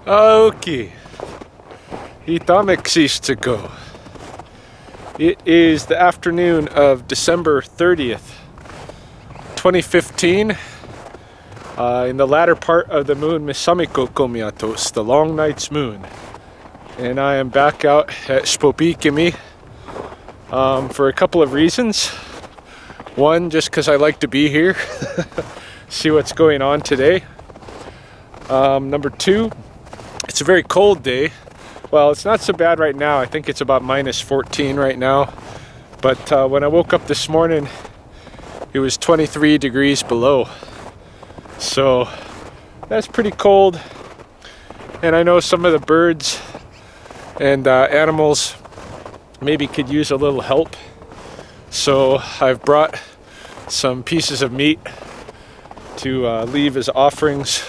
Okay, go. It is the afternoon of December 30th, 2015, in the latter part of the moon Sspopiikimi, the long night's moon. And I am back out at Sspopiikimi for a couple of reasons. One, just because I like to be here, see what's going on today. Number two, it's a very cold day. Well, it's not so bad right now. I think it's about -14 right now. But when I woke up this morning, it was 23 degrees below. So that's pretty cold. And I know some of the birds and animals maybe could use a little help. So I've brought some pieces of meat to leave as offerings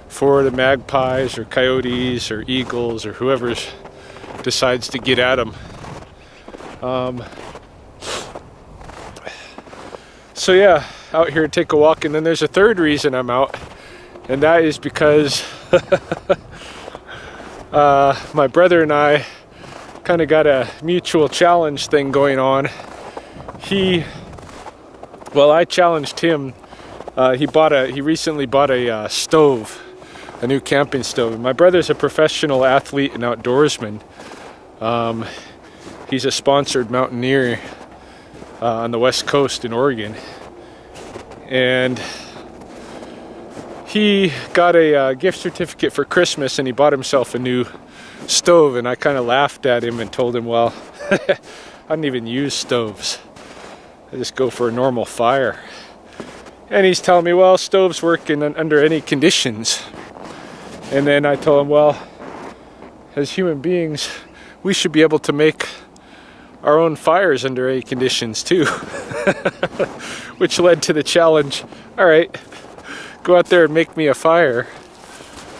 for the magpies or coyotes or eagles or whoever decides to get at them. So yeah, out here to take a walk. And then there's a third reason I'm out, and that is because my brother and I kind of got a mutual challenge thing going on. I challenged him. He recently bought a stove, a new camping stove. My brother's a professional athlete and outdoorsman. He's a sponsored mountaineer on the West Coast in Oregon. And he got a gift certificate for Christmas, and he bought himself a new stove. And I kind of laughed at him and told him, well, I don't even use stoves. I just go for a normal fire. And he's telling me, well, stoves work under any conditions. And then I told him, well, as human beings, we should be able to make our own fires under any conditions too. Which led to the challenge, all right, go out there and make me a fire.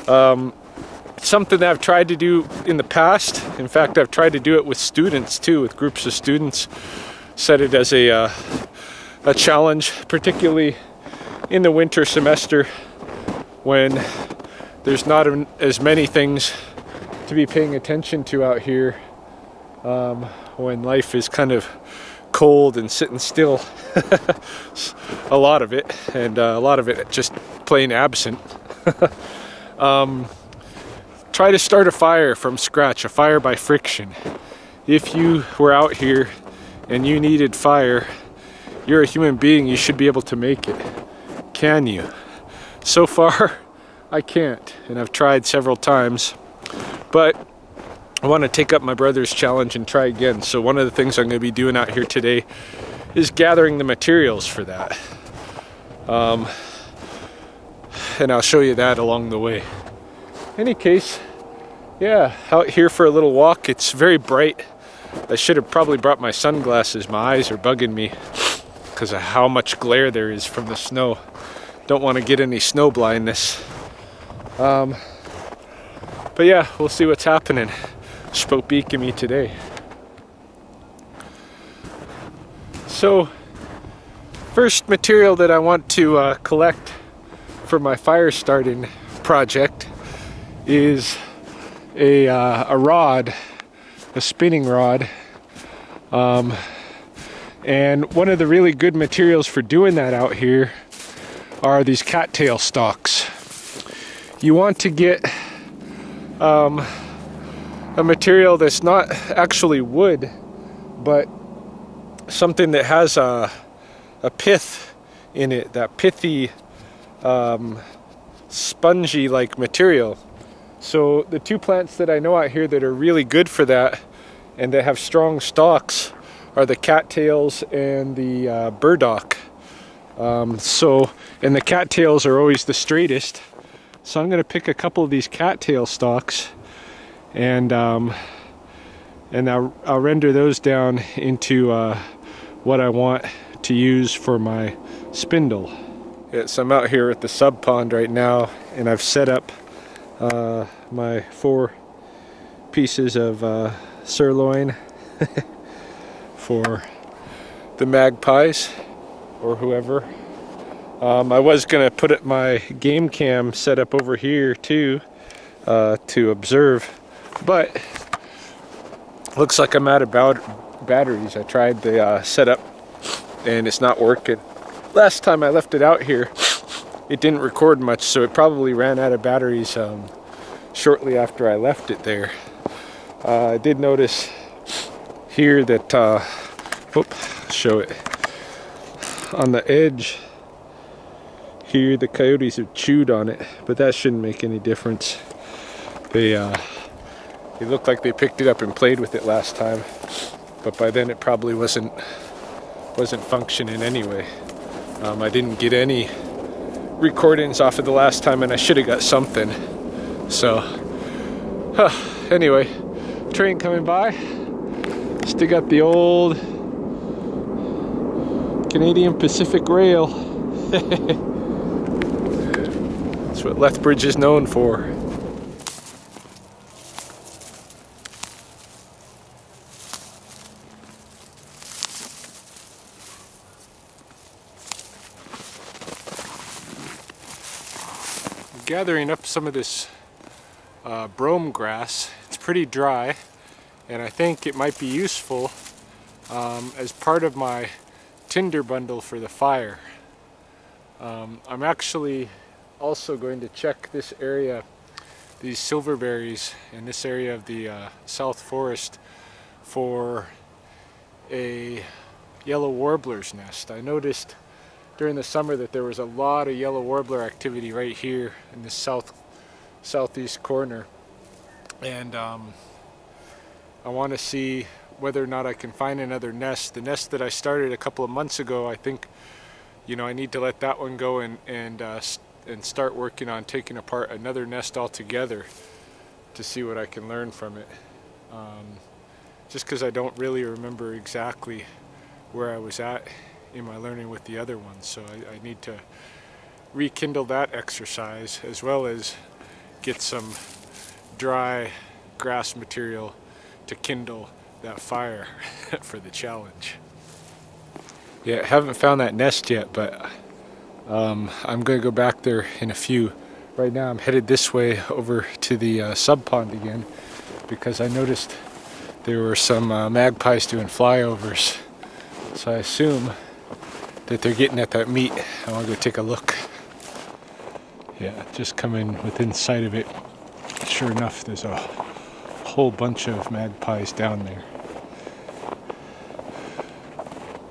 Something that I've tried to do in the past. In fact, I've tried to do it with students too, with groups of students. Set it as a challenge, particularly in the winter semester when there's not as many things to be paying attention to out here, when life is kind of cold and sitting still. A lot of it, and a lot of it just plain absent. Try to start a fire from scratch, a fire by friction. If you were out here and you needed fire, you're a human being, you should be able to make it. Can you? So far, I can't, and I've tried several times, but I want to take up my brother's challenge and try again. So one of the things I'm going to be doing out here today is gathering the materials for that. And I'll show you that along the way. Any case, yeah, out here for a little walk. It's very bright. I should have probably brought my sunglasses. My eyes are bugging me because of how much glare there is from the snow. Don't want to get any snow blindness. But yeah, we'll see what's happening. Sspopiikimi today. So, first material that I want to collect for my fire starting project is a rod, a spinning rod. And one of the really good materials for doing that out here are these cattail stalks. You want to get a material that's not actually wood, but something that has a pith in it, that pithy, spongy like material. So the two plants that I know out here that are really good for that and that have strong stalks are the cattails and the burdock. And the cattails are always the straightest. So I'm going to pick a couple of these cattail stalks, and I'll render those down into what I want to use for my spindle. Yes, I'm out here at the sub pond right now, and I've set up my 4 pieces of sirloin for the magpies or whoever. I was gonna put my game cam set up over here too, to observe, but looks like I'm out of batteries. I tried the setup and it's not working. Last time I left it out here, it didn't record much, so it probably ran out of batteries shortly after I left it there. I did notice here that, show it, on the edge here the coyotes have chewed on it, but that shouldn't make any difference. They looked like they picked it up and played with it last time, but by then it probably wasn't functioning anyway. I didn't get any recordings off of the last time, and I should have got something. So anyway, train coming by. Still got the old Canadian Pacific Rail. That's what Lethbridge is known for. Gathering up some of this brome grass. It's pretty dry, and I think it might be useful as part of my tinder bundle for the fire. I'm actually also going to check this area, these silverberries in this area of the South Forest, for a yellow warbler's nest. I noticed during the summer that there was a lot of yellow warbler activity right here in this southeast corner, and I want to see whether or not I can find another nest. The nest that I started a couple of months ago, I think, you know, I need to let that one go and start working on taking apart another nest altogether to see what I can learn from it. Just because I don't really remember exactly where I was at in my learning with the other ones, so I need to rekindle that exercise, as well as get some dry grass material to kindle that fire for the challenge. Yeah, I haven't found that nest yet, but I'm going to go back there in a few. Right now I'm headed this way over to the sub pond again, because I noticed there were some magpies doing flyovers, so I assume that they're getting at that meat. I want to go take a look. Yeah, just coming within sight of it. Sure enough, there's a whole bunch of magpies down there.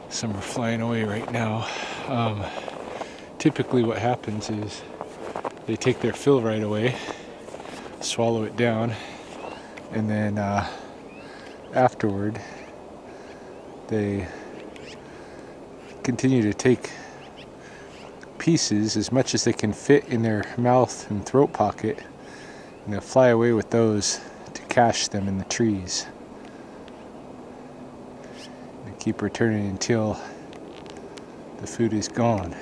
Some are flying away right now. Typically what happens is they take their fill right away, swallow it down, and then afterward they continue to take pieces as much as they can fit in their mouth and throat pocket, and they'll fly away with those to cache them in the trees. They keep returning until the food is gone.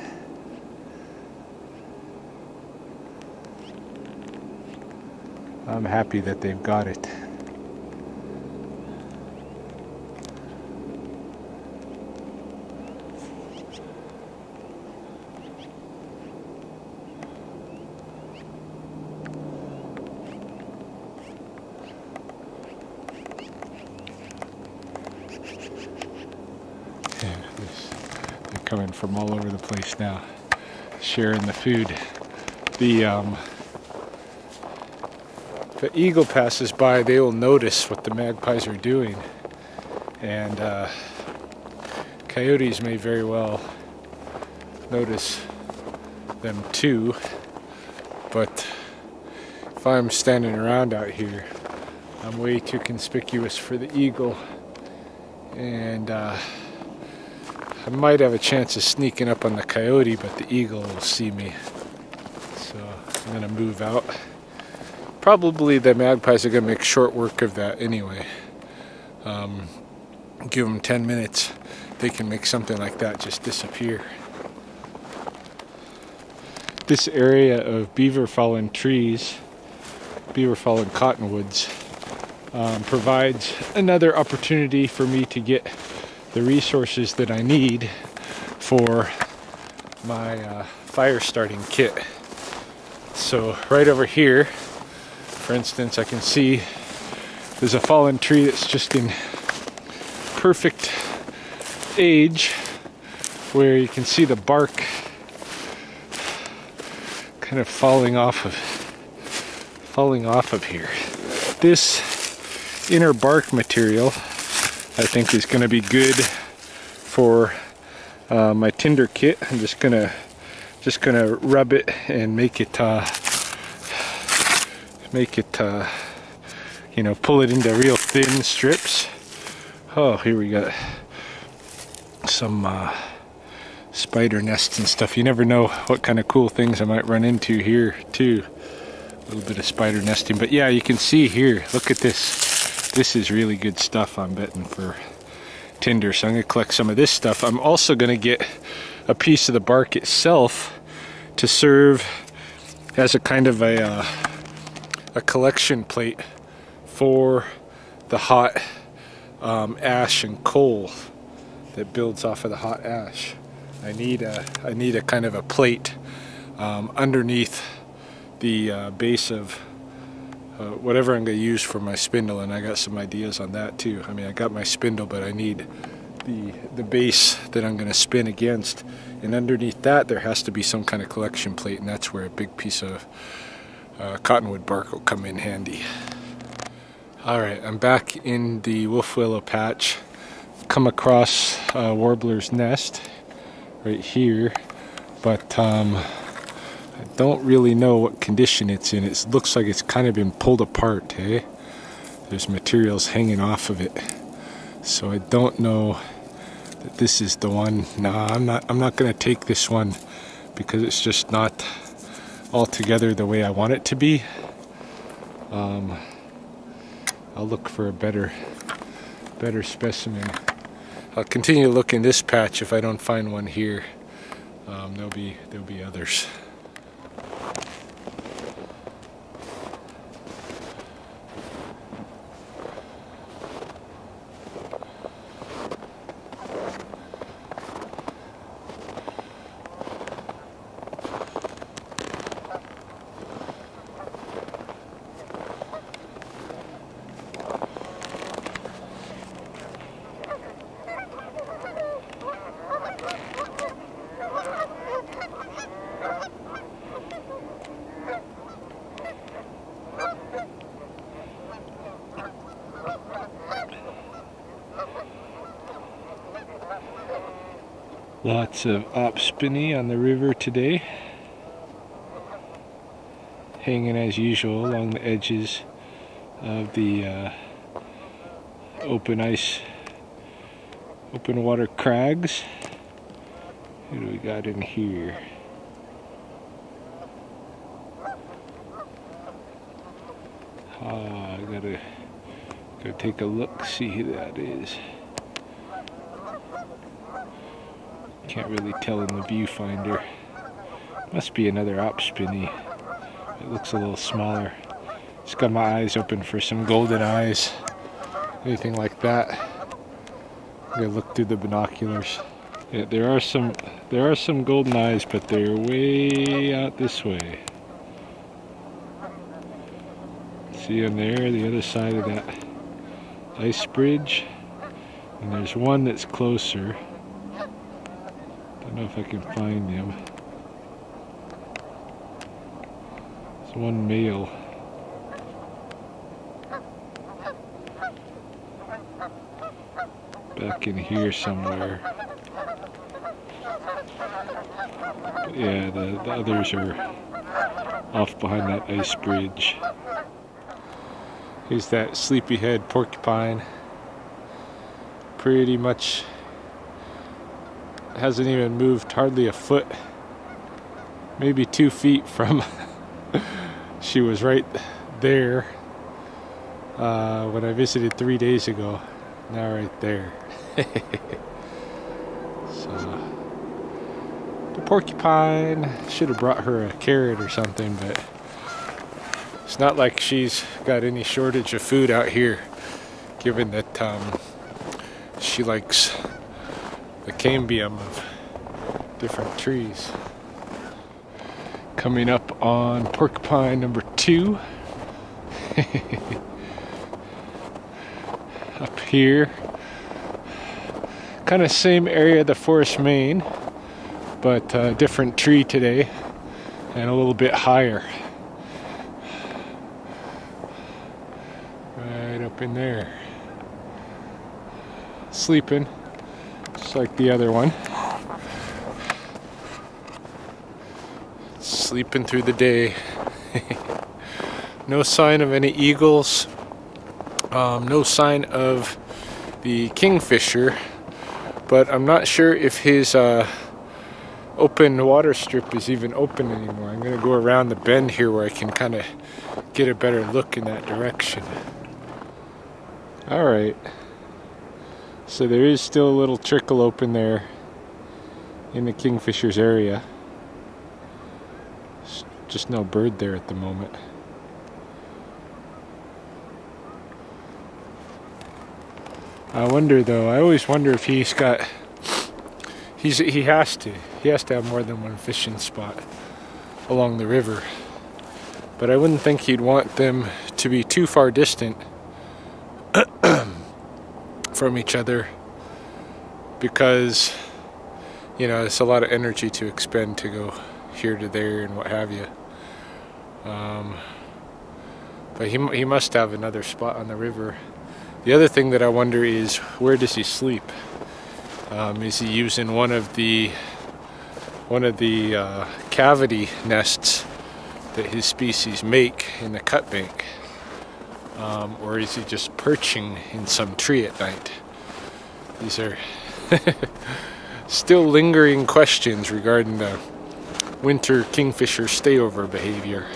I'm happy that they've got it. They're coming from all over the place now, sharing the food. If an eagle passes by, they will notice what the magpies are doing, and coyotes may very well notice them too, but if I'm standing around out here, I'm way too conspicuous for the eagle, and I might have a chance of sneaking up on the coyote, but the eagle will see me. So I'm going to move out. Probably the magpies are going to make short work of that anyway. Give them 10 minutes, they can make something like that just disappear. This area of beaver fallen trees, beaver fallen cottonwoods, provides another opportunity for me to get the resources that I need for my fire starting kit. So right over here, For instance, I can see there's a fallen tree that's just in perfect age, where you can see the bark kind of falling off of here. This inner bark material, I think, is going to be good for my tinder kit. I'm just gonna rub it and make it you know, pull it into real thin strips. Oh, here we got some spider nests and stuff. You never know what kind of cool things I might run into here too. A little bit of spider nesting, but yeah, you can see here, look at this. This is really good stuff, I'm betting, for tinder. So I'm gonna collect some of this stuff. I'm also gonna get a piece of the bark itself to serve as a kind of a collection plate for the hot ash and coal that builds off of the hot ash. I need a kind of a plate underneath the base of whatever I'm going to use for my spindle, and I got some ideas on that too. I mean, I got my spindle, but I need the base that I'm going to spin against, and underneath that there has to be some kind of collection plate, and that's where a big piece of cottonwood bark will come in handy. Alright, I'm back in the wolf willow patch. Come across a warbler's nest right here, but I don't really know what condition it's in. It looks like it's kind of been pulled apart, hey? There's materials hanging off of it. So I don't know that this is the one. Nah, I'm not gonna take this one because it's just not altogether the way I want it to be. I'll look for a better specimen. I'll continue to look in this patch. If I don't find one here, there'll be others. Lots of Sspopiikimi on the river today, hanging as usual along the edges of the open water crags. What do we got in here? I gotta take a look, see who that is. Can't really tell in the viewfinder. Must be another Sspopiikimi. It looks a little smaller. Just got my eyes open for some golden eyes. Anything like that. I'm gonna look through the binoculars. Yeah, there are some golden eyes, but they're way out this way. See them there, the other side of that ice bridge. And there's one that's closer. Don't know if I can find him. There's one male. Back in here somewhere. But yeah, the others are off behind that ice bridge. Here's that sleepyhead porcupine. Pretty much hasn't even moved hardly a foot, maybe 2 feet from she was right there when I visited 3 days ago. Now right there. So the porcupine, should have brought her a carrot or something, but it's not like she's got any shortage of food out here, given that she likes the cambium of different trees. Coming up on porcupine number 2. Up here, kind of same area, the forest main, but a different tree today and a little bit higher. Right up in there. Sleeping, just like the other one. Sleeping through the day. No sign of any eagles. No sign of the kingfisher, but I'm not sure if his open water strip is even open anymore. I'm going to go around the bend here where I can kind of get a better look in that direction. Alright, so there is still a little trickle open there in the kingfisher's area. Just no bird there at the moment. I wonder though, I always wonder if he has to have more than one fishing spot along the river. But I wouldn't think he'd want them to be too far distant from each other, because, you know, it's a lot of energy to expend to go here to there and what have you. But he must have another spot on the river. The other thing that I wonder is, where does he sleep? Is he using one of the cavity nests that his species make in the cut bank? Or is he just perching in some tree at night? These are still lingering questions regarding the winter kingfisher stayover behavior.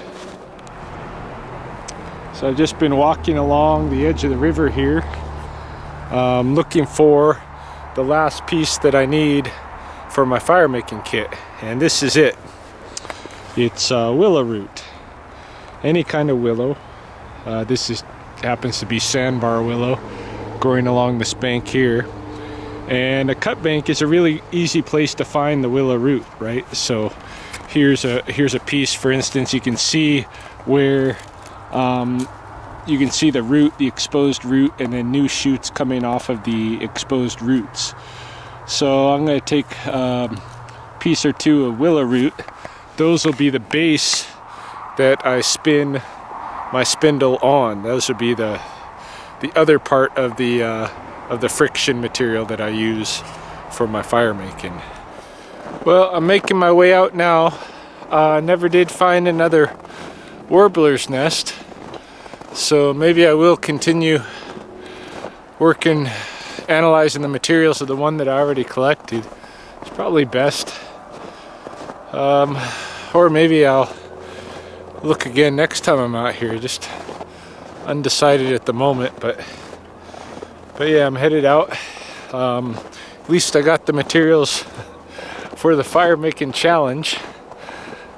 So I've just been walking along the edge of the river here, looking for the last piece that I need for my fire making kit, and this is it. It's willow root, any kind of willow. This happens to be sandbar willow growing along this bank here, and a cut bank is a really easy place to find the willow root, right? So here's a piece, for instance. You can see where you can see the root, the exposed root, and then new shoots coming off of the exposed roots. So I'm going to take a piece or two of willow root. Those will be the base that I spin my spindle on. Those would be the other part of the friction material that I use for my fire making. Well, I'm making my way out now. Never did find another warbler's nest, so maybe I will continue working, analyzing the materials of the one that I already collected. It's probably best. Or maybe I'll look again next time I'm out here. Just undecided at the moment, but yeah, I'm headed out. At least I got the materials for the fire making challenge,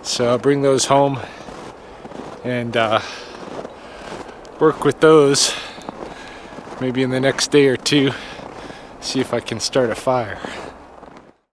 so I'll bring those home and work with those maybe in the next day or two, see if I can start a fire.